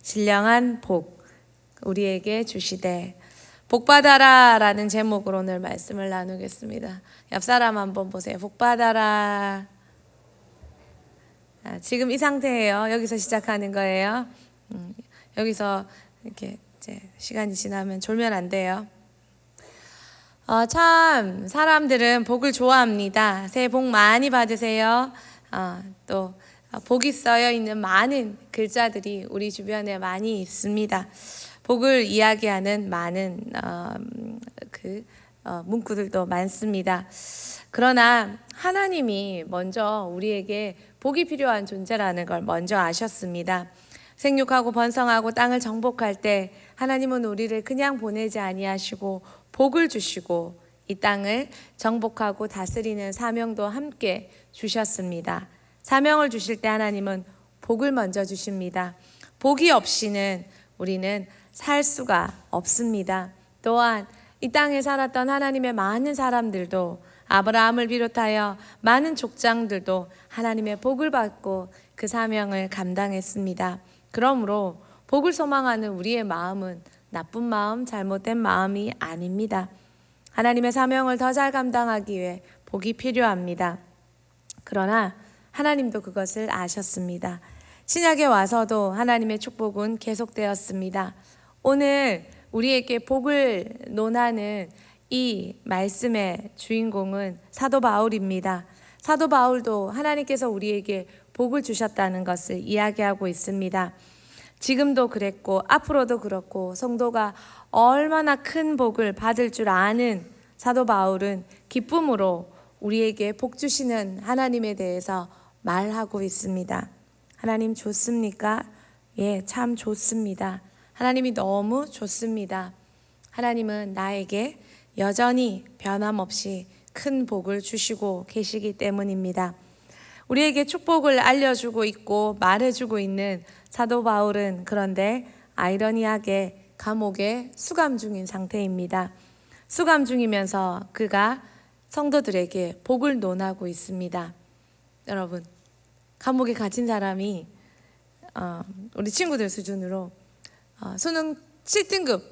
신령한 복 우리에게 주시되 복받아라 라는 제목으로 오늘 말씀을 나누겠습니다. 옆 사람 한번 보세요. 복받아라. 지금 이 상태예요. 여기서 시작하는 거예요. 여기서 이렇게 이제 시간이 지나면 졸면 안 돼요. 참 사람들은 복을 좋아합니다. 새해 복 많이 받으세요. 또 복이 쓰여 있는 많은 글자들이 우리 주변에 많이 있습니다. 복을 이야기하는 많은 문구들도 많습니다. 그러나 하나님이 먼저 우리에게 복이 필요한 존재라는 걸 먼저 아셨습니다. 생육하고 번성하고 땅을 정복할 때 하나님은 우리를 그냥 보내지 아니하시고 복을 주시고 이 땅을 정복하고 다스리는 사명도 함께 주셨습니다. 사명을 주실 때 하나님은 복을 먼저 주십니다. 복이 없이는 우리는 살 수가 없습니다. 또한 이 땅에 살았던 하나님의 많은 사람들도 아브라함을 비롯하여 많은 족장들도 하나님의 복을 받고 그 사명을 감당했습니다. 그러므로 복을 소망하는 우리의 마음은 나쁜 마음, 잘못된 마음이 아닙니다. 하나님의 사명을 더 잘 감당하기 위해 복이 필요합니다. 그러나 하나님도 그것을 아셨습니다. 신약에 와서도 하나님의 축복은 계속되었습니다. 오늘 우리에게 복을 논하는 이 말씀의 주인공은 사도 바울입니다. 사도 바울도 하나님께서 우리에게 복을 주셨다는 것을 이야기하고 있습니다. 지금도 그랬고 앞으로도 그렇고 성도가 얼마나 큰 복을 받을 줄 아는 사도 바울은 기쁨으로 우리에게 복 주시는 하나님에 대해서 말하고 있습니다. 하나님 좋습니까? 예, 참 좋습니다. 하나님이 너무 좋습니다. 하나님은 나에게 여전히 변함없이 큰 복을 주시고 계시기 때문입니다. 우리에게 축복을 알려주고 있고 말해주고 있는 사도 바울은 그런데 아이러니하게 감옥에 수감 중인 상태입니다. 수감 중이면서 그가 성도들에게 복을 논하고 있습니다. 여러분, 감옥에 갇힌 사람이 우리 친구들 수준으로 수능 7등급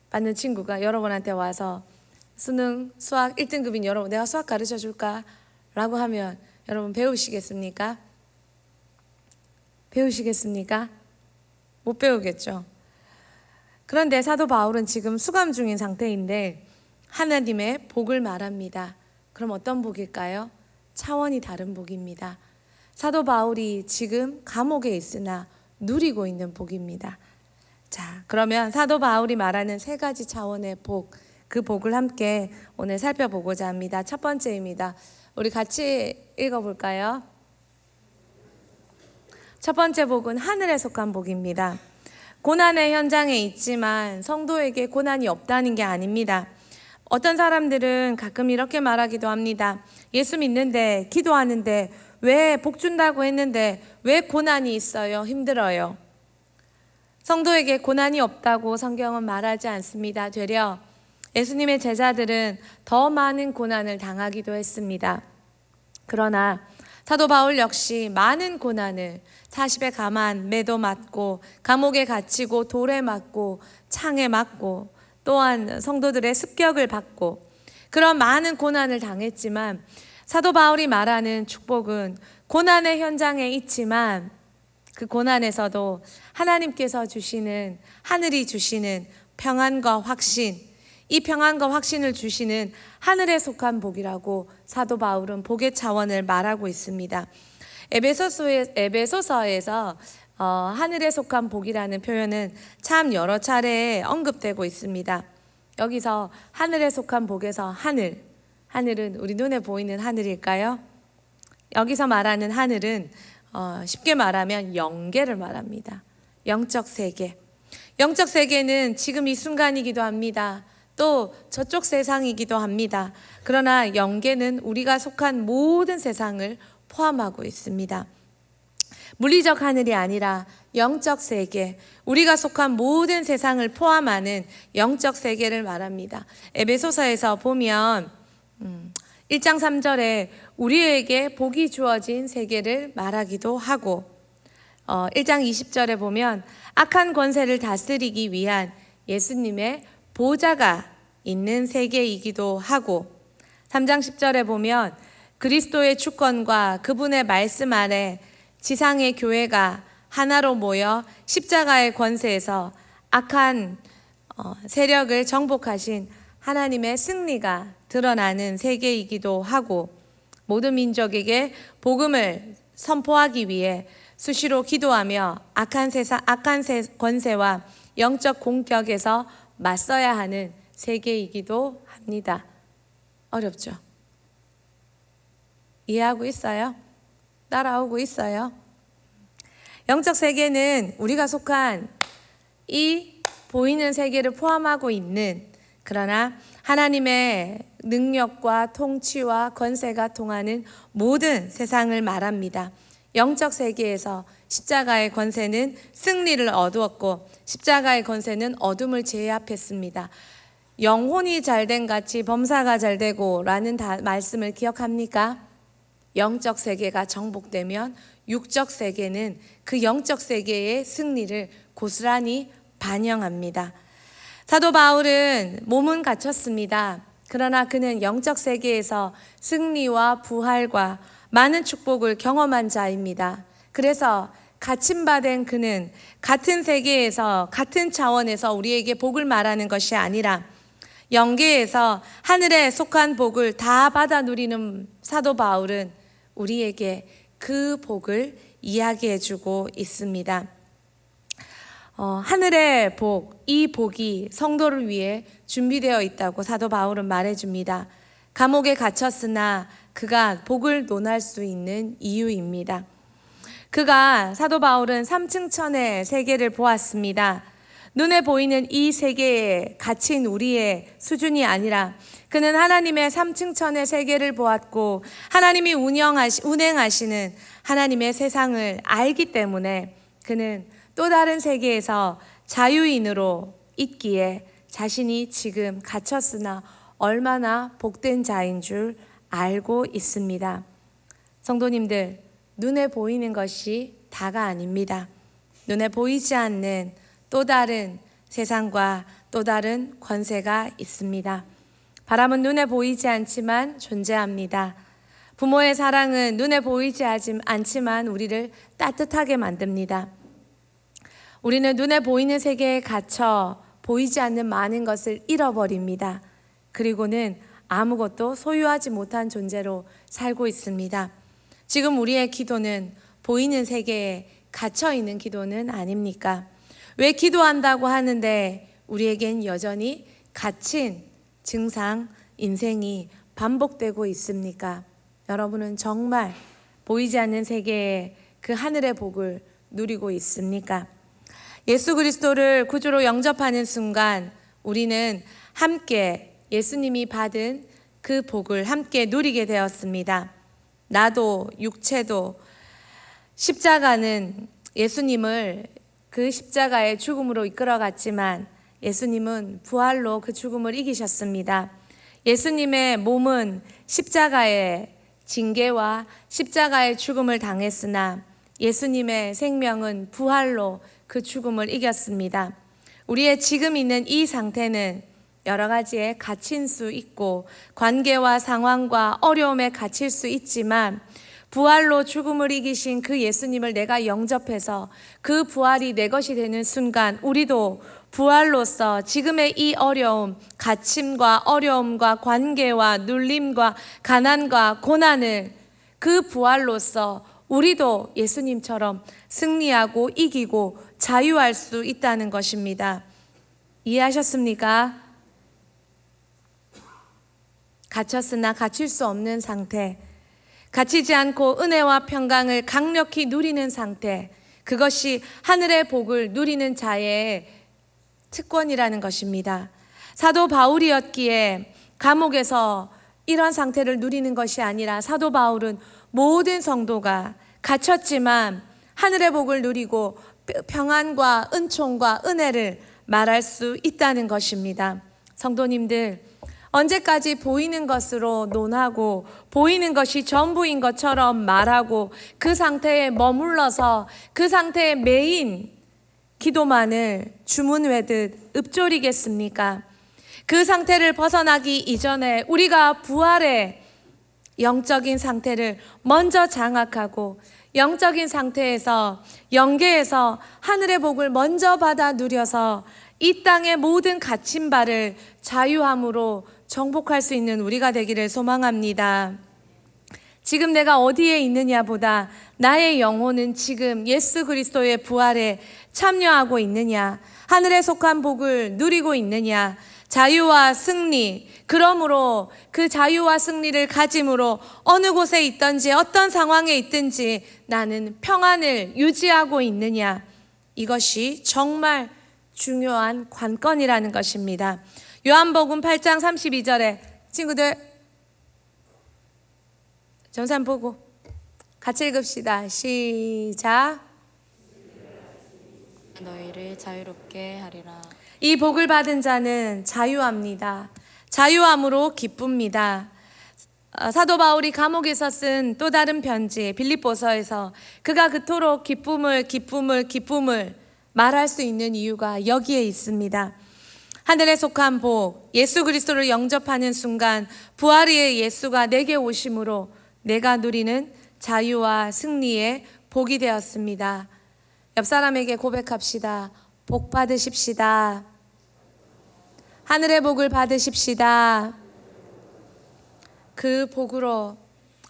받는 친구가 여러분한테 와서 수능 수학 1등급인 여러분 내가 수학 가르쳐 줄까? 라고 하면 여러분 배우시겠습니까? 배우시겠습니까? 못 배우겠죠. 그런데 사도 바울은 지금 수감 중인 상태인데 하나님의 복을 말합니다. 그럼 어떤 복일까요? 차원이 다른 복입니다. 사도 바울이 지금 감옥에 있으나 누리고 있는 복입니다. 자, 그러면 사도 바울이 말하는 세 가지 차원의 복, 그 복을 함께 오늘 살펴보고자 합니다. 첫 번째입니다. 우리 같이 읽어볼까요? 첫 번째 복은 하늘에 속한 복입니다. 고난의 현장에 있지만 성도에게 고난이 없다는 게 아닙니다. 어떤 사람들은 가끔 이렇게 말하기도 합니다. 예수 믿는데 기도하는데 왜 복 준다고 했는데 왜 고난이 있어요? 힘들어요. 성도에게 고난이 없다고 성경은 말하지 않습니다. 되려 예수님의 제자들은 더 많은 고난을 당하기도 했습니다. 그러나 사도 바울 역시 많은 고난을 40의 가만, 매도 맞고 감옥에 갇히고 돌에 맞고 창에 맞고 또한 성도들의 습격을 받고 그런 많은 고난을 당했지만 사도 바울이 말하는 축복은 고난의 현장에 있지만 그 고난에서도 하나님께서 주시는 하늘이 주시는 평안과 확신, 이 평안과 확신을 주시는 하늘에 속한 복이라고 사도 바울은 복의 차원을 말하고 있습니다. 에베소서에서 하늘에 속한 복이라는 표현은 참 여러 차례 언급되고 있습니다. 여기서 하늘에 속한 복에서 하늘은 우리 눈에 보이는 하늘일까요? 여기서 말하는 하늘은 쉽게 말하면 영계를 말합니다. 영적 세계. 영적 세계는 지금 이 순간이기도 합니다. 또 저쪽 세상이기도 합니다. 그러나 영계는 우리가 속한 모든 세상을 포함하고 있습니다. 물리적 하늘이 아니라 영적 세계, 우리가 속한 모든 세상을 포함하는 영적 세계를 말합니다. 에베소서에서 보면 1장 3절에 우리에게 복이 주어진 세계를 말하기도 하고 1장 20절에 보면 악한 권세를 다스리기 위한 예수님의 보좌가 있는 세계이기도 하고, 3장 10절에 보면 그리스도의 주권과 그분의 말씀 아래 지상의 교회가 하나로 모여 십자가의 권세에서 악한 세력을 정복하신 하나님의 승리가 드러나는 세계이기도 하고, 모든 민족에게 복음을 선포하기 위해 수시로 기도하며 악한 권세와 영적 공격에서 맞서야 하는 세계이기도 합니다. 어렵죠? 이해하고 있어요? 따라오고 있어요? 영적 세계는 우리가 속한 이 보이는 세계를 포함하고 있는, 그러나 하나님의 능력과 통치와 권세가 통하는 모든 세상을 말합니다. 영적 세계에서 십자가의 권세는 승리를 얻었고 십자가의 권세는 어둠을 제압했습니다. 영혼이 잘된 같이 범사가 잘되고 라는 말씀을 기억합니까? 영적 세계가 정복되면 육적 세계는 그 영적 세계의 승리를 고스란히 반영합니다. 사도 바울은 몸은 갇혔습니다. 그러나 그는 영적 세계에서 승리와 부활과 많은 축복을 경험한 자입니다. 그래서 갇힘받은 그는 같은 세계에서 같은 차원에서 우리에게 복을 말하는 것이 아니라 영계에서 하늘에 속한 복을 다 받아 누리는 사도 바울은 우리에게 그 복을 이야기해 주고 있습니다. 하늘의 복, 이 복이 성도를 위해 준비되어 있다고 사도 바울은 말해줍니다. 감옥에 갇혔으나 그가 복을 논할 수 있는 이유입니다. 사도 바울은 3층 천의 세계를 보았습니다. 눈에 보이는 이 세계에 갇힌 우리의 수준이 아니라 그는 하나님의 3층 천의 세계를 보았고 하나님이 운행하시는 하나님의 세상을 알기 때문에 그는 또 다른 세계에서 자유인으로 있기에 자신이 지금 갇혔으나 얼마나 복된 자인 줄 알고 있습니다. 성도님들, 눈에 보이는 것이 다가 아닙니다. 눈에 보이지 않는 또 다른 세상과 또 다른 권세가 있습니다. 바람은 눈에 보이지 않지만 존재합니다. 부모의 사랑은 눈에 보이지 않지만 우리를 따뜻하게 만듭니다. 우리는 눈에 보이는 세계에 갇혀 보이지 않는 많은 것을 잃어버립니다. 그리고는 아무것도 소유하지 못한 존재로 살고 있습니다. 지금 우리의 기도는 보이는 세계에 갇혀 있는 기도는 아닙니까? 왜 기도한다고 하는데 우리에겐 여전히 갇힌 증상, 인생이 반복되고 있습니까? 여러분은 정말 보이지 않는 세계에 그 하늘의 복을 누리고 있습니까? 예수 그리스도를 구주로 영접하는 순간 우리는 함께 예수님이 받은 그 복을 함께 누리게 되었습니다. 나도 육체도 십자가는 예수님을 그 십자가의 죽음으로 이끌어갔지만 예수님은 부활로 그 죽음을 이기셨습니다. 예수님의 몸은 십자가의 징계와 십자가의 죽음을 당했으나 예수님의 생명은 부활로 그 죽음을 이겼습니다. 우리의 지금 있는 이 상태는 여러 가지에 갇힌 수 있고 관계와 상황과 어려움에 갇힐 수 있지만 부활로 죽음을 이기신 그 예수님을 내가 영접해서 그 부활이 내 것이 되는 순간 우리도 부활로서 지금의 이 어려움, 갇힘과 어려움과 관계와 눌림과 가난과 고난을 그 부활로서 우리도 예수님처럼 승리하고 이기고 자유할 수 있다는 것입니다. 이해하셨습니까? 갇혔으나 갇힐 수 없는 상태, 갇히지 않고 은혜와 평강을 강력히 누리는 상태, 그것이 하늘의 복을 누리는 자의 특권이라는 것입니다. 사도 바울이었기에 감옥에서 이런 상태를 누리는 것이 아니라 사도 바울은 모든 성도가 갇혔지만 하늘의 복을 누리고 평안과 은총과 은혜를 말할 수 있다는 것입니다. 성도님들, 언제까지 보이는 것으로 논하고 보이는 것이 전부인 것처럼 말하고 그 상태에 머물러서 그 상태에 매인 기도만을 주문 외듯 읊조리겠습니까? 그 상태를 벗어나기 이전에 우리가 부활의 영적인 상태를 먼저 장악하고 영적인 상태에서 영계에서 하늘의 복을 먼저 받아 누려서 이 땅의 모든 갇힌 바를 자유함으로 정복할 수 있는 우리가 되기를 소망합니다. 지금 내가 어디에 있느냐보다 나의 영혼은 지금 예수 그리스도의 부활에 참여하고 있느냐, 하늘에 속한 복을 누리고 있느냐, 자유와 승리, 그러므로 그 자유와 승리를 가짐으로 어느 곳에 있든지 어떤 상황에 있든지 나는 평안을 유지하고 있느냐, 이것이 정말 중요한 관건이라는 것입니다. 요한복음 8장 32절에 친구들 전산 보고 같이 읽읍시다. 시작. 너희를 자유롭게 하리라. 이 복을 받은 자는 자유합니다. 자유함으로 기쁩니다. 사도 바울이 감옥에서 쓴 또 다른 편지 빌립보서에서 그가 그토록 기쁨을 말할 수 있는 이유가 여기에 있습니다. 하늘에 속한 복, 예수 그리스도를 영접하는 순간 부활의 예수가 내게 오심으로 내가 누리는 자유와 승리의 복이 되었습니다. 옆 사람에게 고백합시다. 복 받으십시다. 하늘의 복을 받으십시다. 그 복으로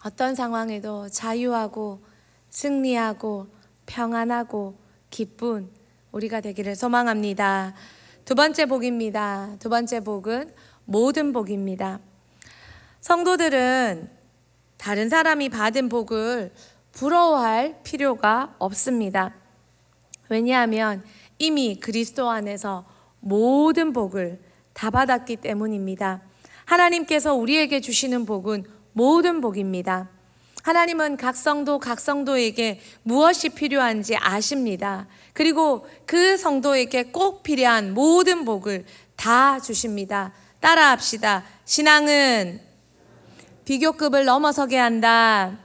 어떤 상황에도 자유하고 승리하고 평안하고 기쁜 우리가 되기를 소망합니다. 두 번째 복입니다. 두 번째 복은 모든 복입니다. 성도들은 다른 사람이 받은 복을 부러워할 필요가 없습니다. 왜냐하면 이미 그리스도 안에서 모든 복을 다 받았기 때문입니다. 하나님께서 우리에게 주시는 복은 모든 복입니다. 하나님은 각 성도에게 무엇이 필요한지 아십니다. 그리고 그 성도에게 꼭 필요한 모든 복을 다 주십니다. 따라합시다. 신앙은 비교급을 넘어서게 한다.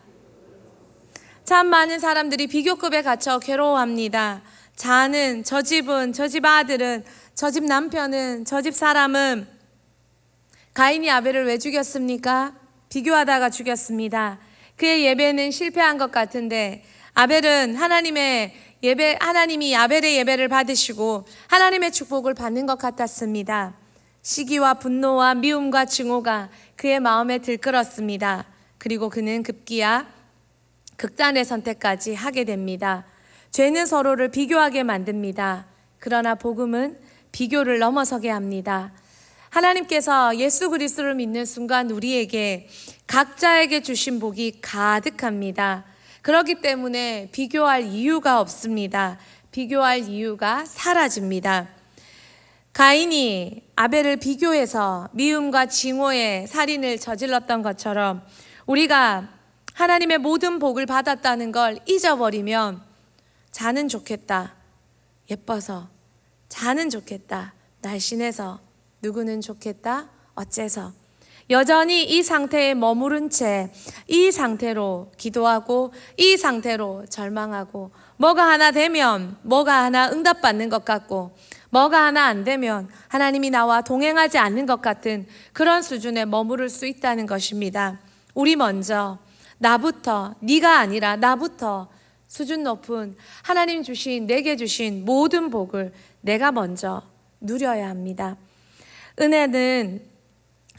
참 많은 사람들이 비교급에 갇혀 괴로워합니다. 자는, 저 집은, 저 집 아들은, 저 집 남편은, 저 집 사람은 가인이 아벨을 왜 죽였습니까? 비교하다가 죽였습니다. 그의 예배는 실패한 것 같은데 아벨은 하나님이 아벨의 예배를 받으시고 하나님의 축복을 받는 것 같았습니다. 시기와 분노와 미움과 증오가 그의 마음에 들끓었습니다. 그리고 그는 급기야 극단의 선택까지 하게 됩니다. 죄는 서로를 비교하게 만듭니다. 그러나 복음은 비교를 넘어서게 합니다. 하나님께서 예수 그리스도를 믿는 순간 우리에게 각자에게 주신 복이 가득합니다. 그렇기 때문에 비교할 이유가 없습니다. 비교할 이유가 사라집니다. 가인이 아벨을 비교해서 미움과 증오의 살인을 저질렀던 것처럼 우리가 하나님의 모든 복을 받았다는 걸 잊어버리면 자는 좋겠다, 예뻐서, 자는 좋겠다, 날씬해서, 누구는 좋겠다, 어째서, 여전히 이 상태에 머무른 채 이 상태로 기도하고 이 상태로 절망하고 뭐가 하나 되면 뭐가 하나 응답받는 것 같고 뭐가 하나 안 되면 하나님이 나와 동행하지 않는 것 같은 그런 수준에 머무를 수 있다는 것입니다. 우리 먼저 나부터, 네가 아니라 나부터 수준 높은 하나님 주신, 내게 주신 모든 복을 내가 먼저 누려야 합니다.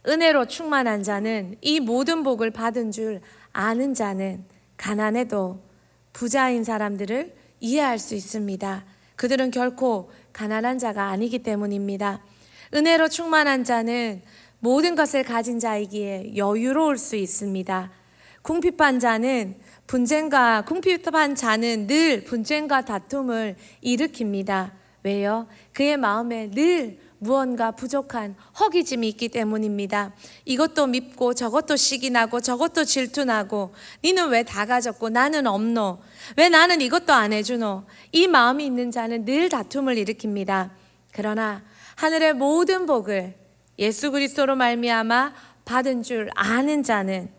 은혜로 충만한 자는 이 모든 복을 받은 줄 아는 자는 가난해도 부자인 사람들을 이해할 수 있습니다. 그들은 결코 가난한 자가 아니기 때문입니다. 은혜로 충만한 자는 모든 것을 가진 자이기에 여유로울 수 있습니다. 궁핍한 자는 늘 분쟁과 다툼을 일으킵니다. 왜요? 그의 마음에 늘 무언가 부족한 허기짐이 있기 때문입니다. 이것도 밉고 저것도 시기나고 저것도 질투나고 니는 왜 다 가졌고 나는 없노? 왜 나는 이것도 안 해주노? 이 마음이 있는 자는 늘 다툼을 일으킵니다. 그러나 하늘의 모든 복을 예수 그리스도로 말미암아 받은 줄 아는 자는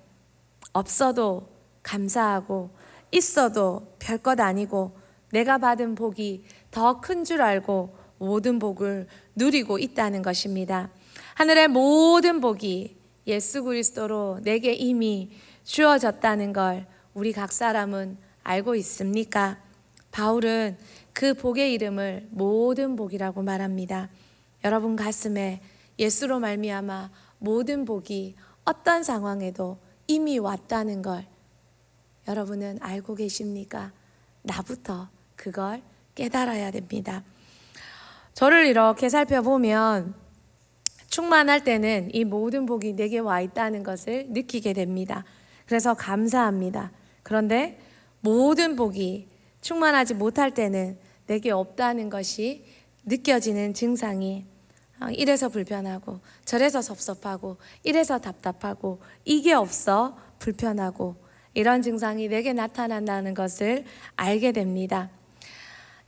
없어도 감사하고 있어도 별것 아니고 내가 받은 복이 더 큰 줄 알고 모든 복을 누리고 있다는 것입니다. 하늘의 모든 복이 예수 그리스도로 내게 이미 주어졌다는 걸 우리 각 사람은 알고 있습니까? 바울은 그 복의 이름을 모든 복이라고 말합니다. 여러분 가슴에 예수로 말미암아 모든 복이 어떤 상황에도 이미 왔다는 걸 여러분은 알고 계십니까? 나부터 그걸 깨달아야 됩니다. 저를 이렇게 살펴보면 충만할 때는 이 모든 복이 내게 와 있다는 것을 느끼게 됩니다. 그래서 감사합니다. 그런데 모든 복이 충만하지 못할 때는 내게 없다는 것이 느껴지는 증상이 이래서 불편하고 저래서 섭섭하고 이래서 답답하고 이게 없어 불편하고 이런 증상이 내게 나타난다는 것을 알게 됩니다.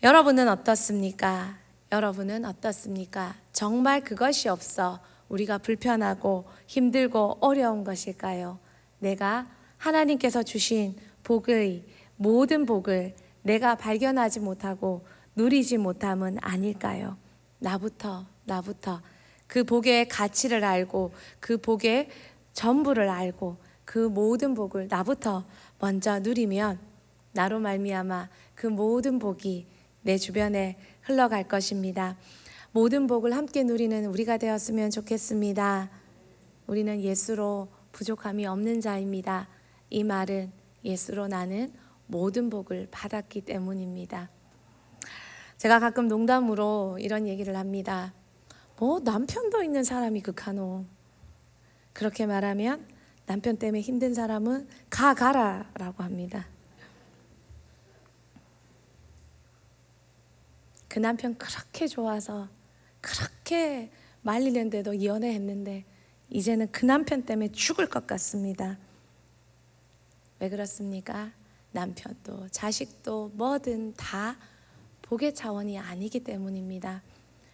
여러분은 어떻습니까? 여러분은 어떻습니까? 정말 그것이 없어 우리가 불편하고 힘들고 어려운 것일까요? 내가 하나님께서 주신 복의 모든 복을 내가 발견하지 못하고 누리지 못함은 아닐까요? 나부터 그 복의 가치를 알고 그 복의 전부를 알고 그 모든 복을 나부터 먼저 누리면 나로 말미암아 그 모든 복이 내 주변에 흘러갈 것입니다. 모든 복을 함께 누리는 우리가 되었으면 좋겠습니다. 우리는 예수로 부족함이 없는 자입니다. 이 말은 예수로 나는 모든 복을 받았기 때문입니다. 제가 가끔 농담으로 이런 얘기를 합니다. 뭐 남편도 있는 사람이 극하노. 그렇게 말하면 남편 때문에 힘든 사람은 가라라고 합니다. 그 남편 그렇게 좋아서 그렇게 말리는데도 연애했는데 이제는 그 남편 때문에 죽을 것 같습니다. 왜 그렇습니까? 남편도 자식도 뭐든 다 복의 차원이 아니기 때문입니다.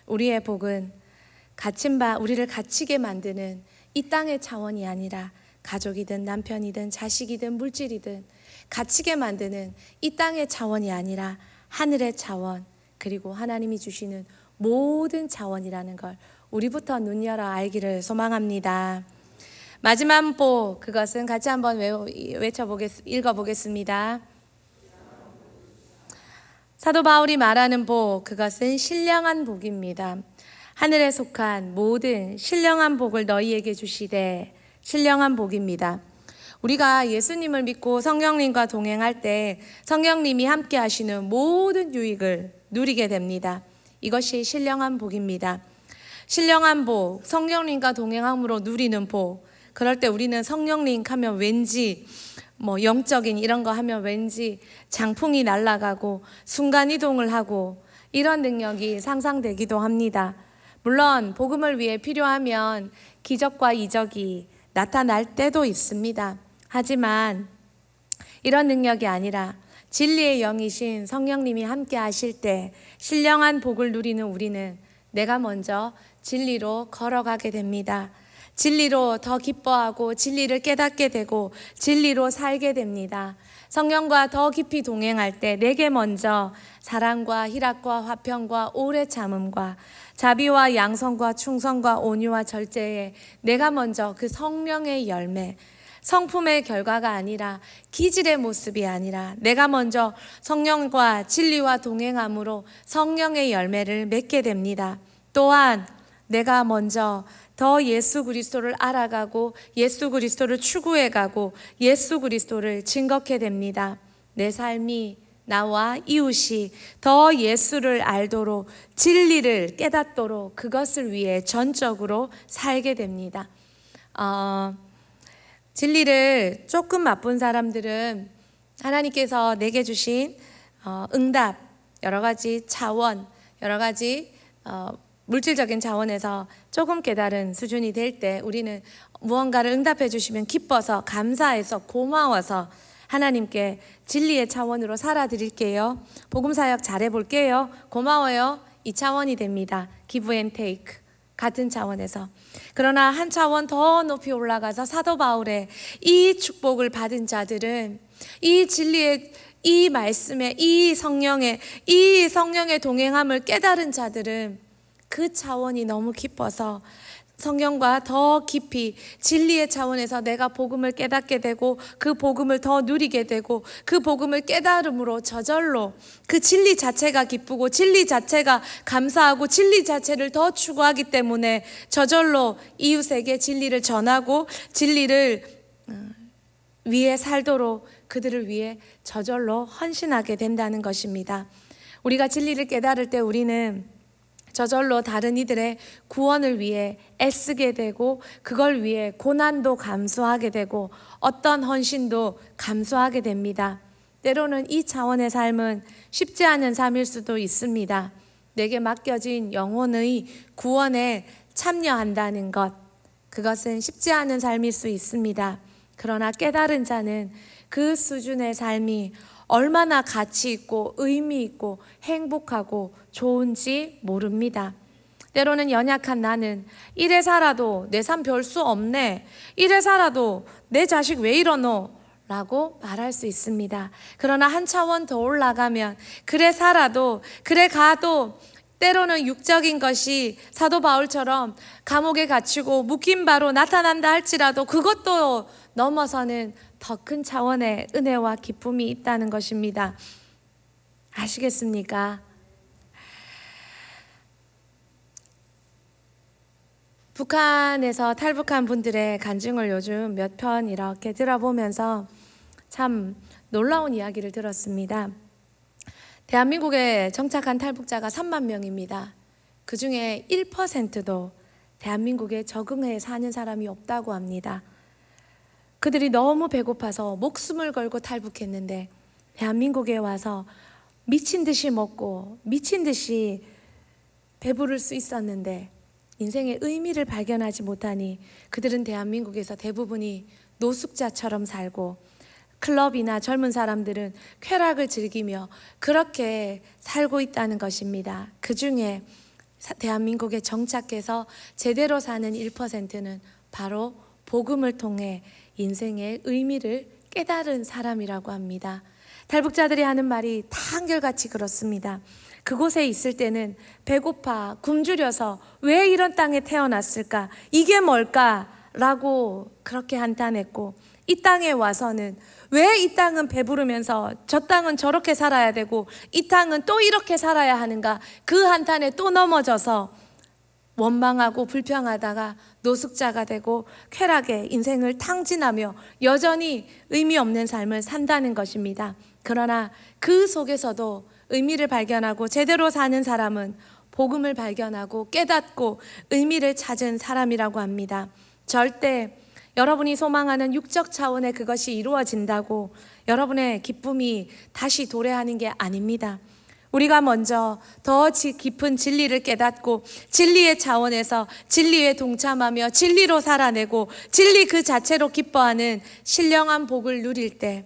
우리의 복은 우리를 갇히게 만드는 이 땅의 차원이 아니라 가족이든 남편이든 자식이든 물질이든 갇히게 만드는 이 땅의 차원이 아니라 하늘의 차원, 그리고 하나님이 주시는 모든 차원이라는 걸 우리부터 눈 열어 알기를 소망합니다. 마지막 복, 그것은 같이 한번 읽어보겠습니다. 사도 바울이 말하는 복, 그것은 신령한 복입니다. 하늘에 속한 모든 신령한 복을 너희에게 주시되 신령한 복입니다. 우리가 예수님을 믿고 성령님과 동행할 때 성령님이 함께 하시는 모든 유익을 누리게 됩니다. 이것이 신령한 복입니다. 신령한 복, 성령님과 동행함으로 누리는 복. 그럴 때 우리는 성령님 하면 왠지 영적인 이런 거 하면 왠지 장풍이 날아가고 순간이동을 하고 이런 능력이 상상되기도 합니다. 물론 복음을 위해 필요하면 기적과 이적이 나타날 때도 있습니다. 하지만 이런 능력이 아니라 진리의 영이신 성령님이 함께 하실 때 신령한 복을 누리는 우리는 내가 먼저 진리로 걸어가게 됩니다. 진리로 더 기뻐하고 진리를 깨닫게 되고 진리로 살게 됩니다. 성령과 더 깊이 동행할 때 내게 먼저 사랑과 희락과 화평과 오래 참음과 자비와 양성과 충성과 온유와 절제에 내가 먼저 그 성령의 열매, 성품의 결과가 아니라 기질의 모습이 아니라 내가 먼저 성령과 진리와 동행함으로 성령의 열매를 맺게 됩니다. 또한 내가 먼저 더 예수 그리스도를 알아가고 예수 그리스도를 추구해가고 예수 그리스도를 증거하게 됩니다. 내 삶이 나와 이웃이 더 예수를 알도록 진리를 깨닫도록 그것을 위해 전적으로 살게 됩니다. 진리를 조금 맛본 사람들은 하나님께서 내게 주신 응답, 여러 가지 차원, 여러 가지 물질적인 차원에서 조금 깨달은 수준이 될 때 우리는 무언가를 응답해 주시면 기뻐서 감사해서 고마워서 하나님께 진리의 차원으로 살아드릴게요. 복음사역 잘해볼게요. 고마워요. 이 차원이 됩니다. Give and take. 같은 차원에서. 그러나 한 차원 더 높이 올라가서 사도 바울의 이 축복을 받은 자들은 이 진리의 이 말씀에 이 성령의 동행함을 깨달은 자들은 그 차원이 너무 깊어서 성경과 더 깊이 진리의 차원에서 내가 복음을 깨닫게 되고 그 복음을 더 누리게 되고 그 복음을 깨달음으로 저절로 그 진리 자체가 기쁘고 진리 자체가 감사하고 진리 자체를 더 추구하기 때문에 저절로 이웃에게 진리를 전하고 진리를 위해 살도록 그들을 위해 저절로 헌신하게 된다는 것입니다. 우리가 진리를 깨달을 때 우리는 저절로 다른 이들의 구원을 위해 애쓰게 되고 그걸 위해 고난도 감수하게 되고 어떤 헌신도 감수하게 됩니다. 때로는 이 차원의 삶은 쉽지 않은 삶일 수도 있습니다. 내게 맡겨진 영혼의 구원에 참여한다는 것, 그것은 쉽지 않은 삶일 수 있습니다. 그러나 깨달은 자는 그 수준의 삶이 얼마나 가치 있고 의미 있고 행복하고 좋은지 모릅니다. 때로는 연약한 나는 이래 살아도 내 삶 별 수 없네, 이래 살아도 내 자식 왜 이러노? 라고 말할 수 있습니다. 그러나 한 차원 더 올라가면 그래 살아도 그래 가도 때로는 육적인 것이 사도 바울처럼 감옥에 갇히고 묶인 바로 나타난다 할지라도 그것도 넘어서는 더 큰 차원의 은혜와 기쁨이 있다는 것입니다. 아시겠습니까? 북한에서 탈북한 분들의 간증을 요즘 몇 편 이렇게 들어보면서 참 놀라운 이야기를 들었습니다. 대한민국에 정착한 탈북자가 3만 명입니다. 그 중에 1%도 대한민국에 적응해 사는 사람이 없다고 합니다. 그들이 너무 배고파서 목숨을 걸고 탈북했는데 대한민국에 와서 미친 듯이 먹고 미친 듯이 배부를 수 있었는데 인생의 의미를 발견하지 못하니 그들은 대한민국에서 대부분이 노숙자처럼 살고 클럽이나 젊은 사람들은 쾌락을 즐기며 그렇게 살고 있다는 것입니다. 그 중에 대한민국에 정착해서 제대로 사는 1%는 바로 복음을 통해 인생의 의미를 깨달은 사람이라고 합니다. 탈북자들이 하는 말이 다 한결같이 그렇습니다. 그곳에 있을 때는 배고파 굶주려서 왜 이런 땅에 태어났을까? 이게 뭘까? 라고 그렇게 한탄했고 이 땅에 와서는 왜 이 땅은 배부르면서 저 땅은 저렇게 살아야 되고 이 땅은 또 이렇게 살아야 하는가? 그 한탄에 또 넘어져서 원망하고 불평하다가 노숙자가 되고 쾌락에 인생을 탕진하며 여전히 의미 없는 삶을 산다는 것입니다. 그러나 그 속에서도 의미를 발견하고 제대로 사는 사람은 복음을 발견하고 깨닫고 의미를 찾은 사람이라고 합니다. 절대 여러분이 소망하는 육적 차원의 그것이 이루어진다고 여러분의 기쁨이 다시 도래하는 게 아닙니다. 우리가 먼저 더 깊은 진리를 깨닫고 진리의 차원에서 진리에 동참하며 진리로 살아내고 진리 그 자체로 기뻐하는 신령한 복을 누릴 때,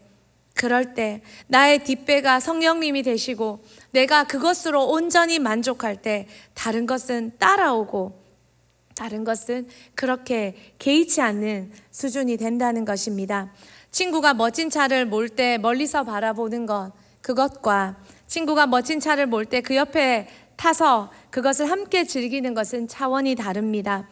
그럴 때 나의 뒷배가 성령님이 되시고 내가 그것으로 온전히 만족할 때 다른 것은 따라오고 다른 것은 그렇게 개의치 않는 수준이 된다는 것입니다. 친구가 멋진 차를 몰 때 멀리서 바라보는 것, 그것과 친구가 멋진 차를 몰 때 그 옆에 타서 그것을 함께 즐기는 것은 차원이 다릅니다.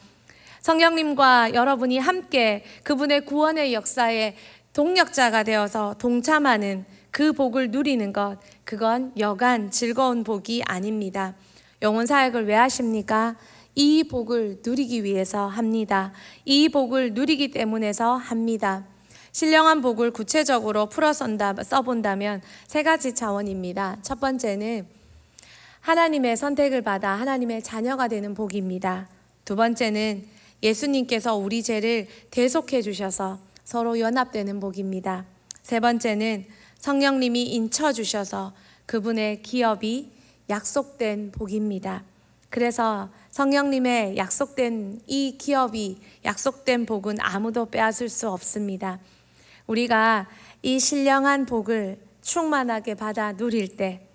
성령님과 여러분이 함께 그분의 구원의 역사에 동력자가 되어서 동참하는 그 복을 누리는 것, 그건 여간 즐거운 복이 아닙니다. 영혼 사역을 왜 하십니까? 이 복을 누리기 위해서 합니다. 이 복을 누리기 때문에서 합니다. 신령한 복을 구체적으로 써본다면 세 가지 차원입니다. 첫 번째는 하나님의 선택을 받아 하나님의 자녀가 되는 복입니다. 두 번째는 예수님께서 우리 죄를 대속해 주셔서 서로 연합되는 복입니다. 세 번째는 성령님이 인쳐주셔서 그분의 기업이 약속된 복입니다. 그래서 성령님의 약속된 이 기업이 약속된 복은 아무도 빼앗을 수 없습니다. 우리가 이 신령한 복을 충만하게 받아 누릴 때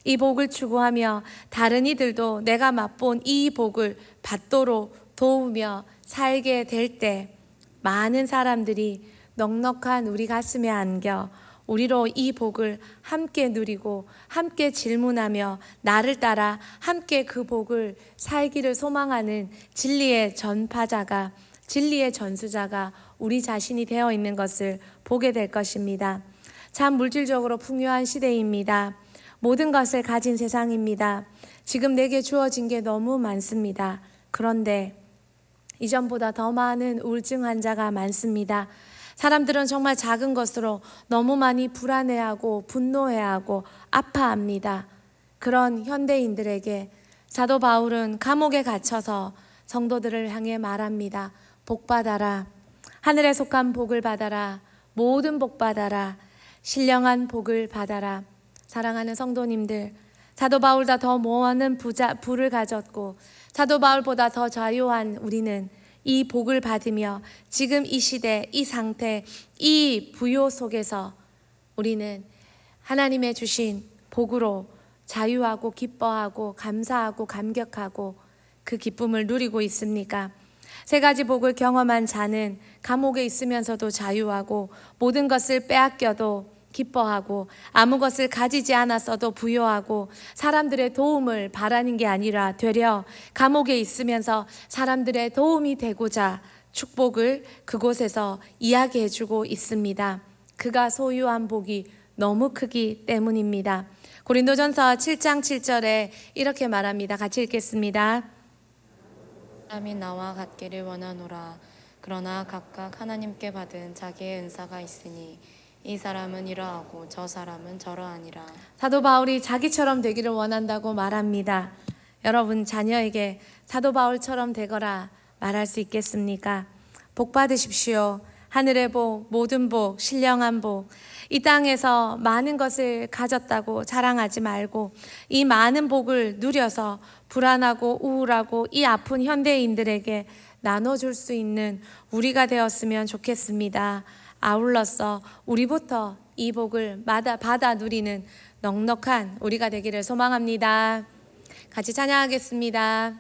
이 복을 추구하며 다른 이들도 내가 맛본 이 복을 받도록 도우며 살게 될 때 많은 사람들이 넉넉한 우리 가슴에 안겨 우리로 이 복을 함께 누리고 함께 질문하며 나를 따라 함께 그 복을 살기를 소망하는 진리의 전파자가, 진리의 전수자가 우리 자신이 되어 있는 것을 보게 될 것입니다. 참 물질적으로 풍요한 시대입니다. 모든 것을 가진 세상입니다. 지금 내게 주어진 게 너무 많습니다. 그런데 이전보다 더 많은 우울증 환자가 많습니다. 사람들은 정말 작은 것으로 너무 많이 불안해하고 분노해하고 아파합니다. 그런 현대인들에게 사도 바울은 감옥에 갇혀서 성도들을 향해 말합니다. 복 받아라. 하늘에 속한 복을 받아라. 모든 복 받아라. 신령한 복을 받아라. 사랑하는 성도님들, 사도 바울보다 더 많은 부를 가졌고 사도 바울보다 더 자유한 우리는 이 복을 받으며 지금 이 시대, 이 상태, 이 부요 속에서 우리는 하나님의 주신 복으로 자유하고 기뻐하고 감사하고 감격하고 그 기쁨을 누리고 있습니까? 세 가지 복을 경험한 자는 감옥에 있으면서도 자유하고 모든 것을 빼앗겨도 기뻐하고 아무 것을 가지지 않았어도 부요하고 사람들의 도움을 바라는 게 아니라 되려 감옥에 있으면서 사람들의 도움이 되고자 축복을 그곳에서 이야기해주고 있습니다. 그가 소유한 복이 너무 크기 때문입니다. 고린도전서 7장 7절에 이렇게 말합니다. 같이 읽겠습니다. 사람이 나와 같기를 원하노라. 그러나 각각 하나님께 받은 자기의 은사가 있으니 이 사람은 이러하고 저 사람은 저러하니라. 사도 바울이 자기처럼 되기를 원한다고 말합니다. 여러분 자녀에게 사도 바울처럼 되거라 말할 수 있겠습니까? 복 받으십시오. 하늘의 복, 모든 복, 신령한 복. 이 땅에서 많은 것을 가졌다고 자랑하지 말고 이 많은 복을 누려서 불안하고 우울하고 이 아픈 현대인들에게 나눠줄 수 있는 우리가 되었으면 좋겠습니다. 아울러서 우리부터 이 복을 받아 누리는 넉넉한 우리가 되기를 소망합니다. 같이 찬양하겠습니다.